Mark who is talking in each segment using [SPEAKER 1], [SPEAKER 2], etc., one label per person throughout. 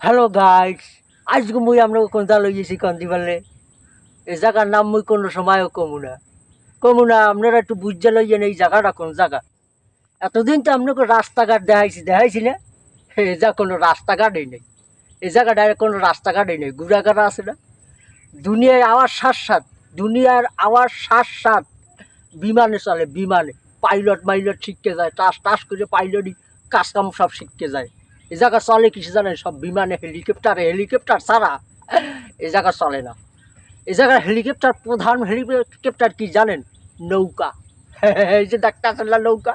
[SPEAKER 1] Hello guys, আজকে মুই আমরা কোনটা লই গেছি কন্তি পারলে এই জায়গার নাম মুই কোনো সময়ও কমু না আপনারা একটু বুঝতে লইয়েন এই জায়গাটা কোন জায়গা। এতদিন তো আপনাকে রাস্তাঘাট দেখাইছি না, এই যা কোনো রাস্তাঘাটই নেই। এই জায়গাটায় কোনো রাস্তাঘাটই নেই, ঘুরাঘাটা আছে না। দুনিয়ার আওয়াজ সাত দুনিয়ার আওয়াজ সাত বিমানে চলে, বিমানে পাইলট শিখতে যায়, টাস করে পাইলটই কাজ কাম সব শিখতে যায়। এই জায়গা চলে কিছু জানেন, সব বিমানে হেলিকপ্টার ছাড়া এই জায়গা চলে না। এই জায়গার প্রধান হেলিকপ্টার কি জানেন? নৌকা। এই যে দেখতে আসেন না নৌকা,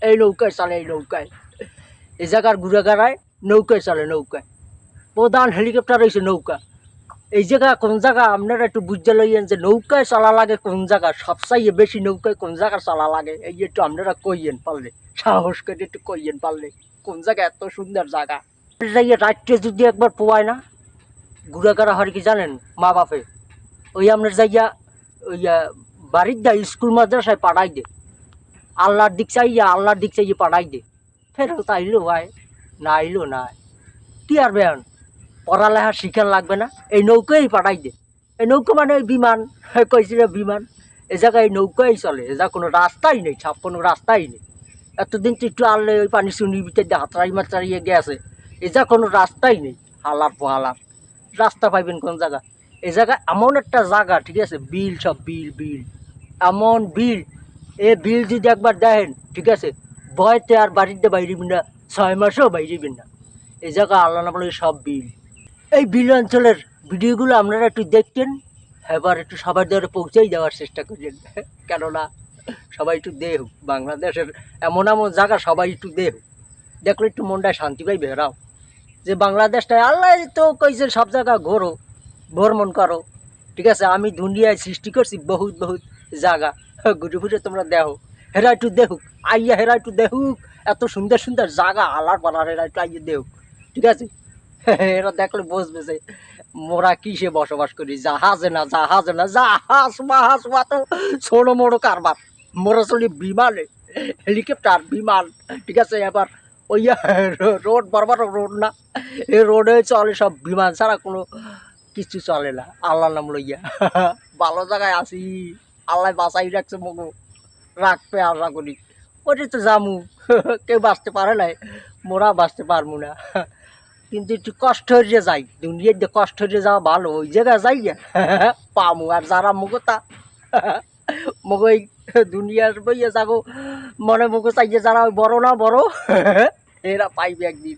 [SPEAKER 1] এই নৌকায় চলে, এই নৌকায়। এই জায়গার ঘুরাঘাড়ায় নৌকায় চলে, নৌকায়। প্রধান হেলিকপ্টার হয়েছে নৌকা। এই জায়গা কোন জায়গা আপনারা একটু বুঝতে লইয়েন যে নৌকায় চলা লাগে কোন জায়গা, সবচাইয়ে বেশি নৌকায় কোন জায়গা চলা লাগে, এই একটু আপনারা কইয়েন পারলে, সাহস করে একটু কইয়েন পারলে কোন জায়গা এত সুন্দর জায়গা। যাইয়ে রাত্রে যদি একবার পোয়ায় না, ঘুরাঘাড়া হয় কি জানেন? মা বাপে ওই আপনার যাইয়া ওই বাড়ির দা স্কুল মাদ্রাসায় পাঠাই দে, আল্লাহর দিক চাইয়ে পাঠাই দে। ফেরত আইলো ভাই, না আইলো না, কি আর বেয়ান পড়ালেখা শিখার লাগবে না, এই নৌকাই পাঠাই দে। এই নৌকা মানে ওই বিমান, কইছিল বিমান। এ জায়গায় এই নৌকাই চলে, এ যা কোনো রাস্তাই নেই, ছাপ কোনো রাস্তাই নেই। এতদিন তো একটু আনলে ওই পানি চুনির ভিতরে দিয়ে হাতড়াই মাতড়াইয়ে গেছে, এ যা কোনো রাস্তাই নেই। হালার পোহালার রাস্তা পাইবেন কোন জায়গা? এই জায়গা এমন একটা জায়গা, ঠিক আছে, বিল, সব বিল এমন বিল। এ বিল যদি একবার দেখেন, ঠিক আছে, ভয়তে আর বাড়িতে বাইরিবেন না, 6 মাসেও বাইরিবেন না। এই জায়গা আল্লাহ না বলে সব বিল। এই বিল অঞ্চলের ভিডিওগুলো আপনারা একটু দেখতেন, এবার একটু সবার দ্বারা পৌঁছেই দেওয়ার চেষ্টা করছেন, কেননা সবাই একটু দেহ বাংলাদেশের এমন এমন জায়গা সবাই একটু দেখলে একটু মনটায় শান্তি পাই বেরাও। যে বাংলাদেশটায় আল্লাহ তো কইছে সব জায়গা ঘোরো, ভ্রমণ করো, ঠিক আছে। আমি দুনিয়ায় সৃষ্টি করছি বহুত জায়গা, ঘুরে ঘুরে তোমরা দেখো, হেরা একটু দেখুক, আইয়া হেরা একটু দেখুক এত সুন্দর সুন্দর জায়গা, আলার পালার হেরা একটু আইয়া দেখুক, ঠিক আছে। এরা দেখলে বুঝবে যে মোরা কিসে বসবাস করি। জাহাজ মাহাজ তো ছোট মোটো কারবার, মোরা চলি বিমানে, হেলিকপ্টার, বিমান, ঠিক আছে। এবার ওই রোড বরাবর রোড না, এই রোডে চলে সব বিমান ছাড়া কোনো কিছু চলে না। আল্লাহ নাম লইয়া ভালো জায়গায় আছি, আল্লাহ বাঁচাই রাখছে, মগো রাখবে আশা করি। ওইটা তো জামু, কেউ বাঁচতে পারে নাই, মোরা বাঁচতে পারবো না। কিন্তু একটু কষ্ট হয়ে যাই, দুনিয়ার দিয়ে কষ্ট হয়ে যাওয়া ভালো, ওই জায়গায় যাই পামু। আর যারা মুগতা মগো এই দুনিয়ার বইয়ে যাগো মনে মুগো চাইয়ে, যারা ওই বড় না বড় এরা পাইবে একদিন।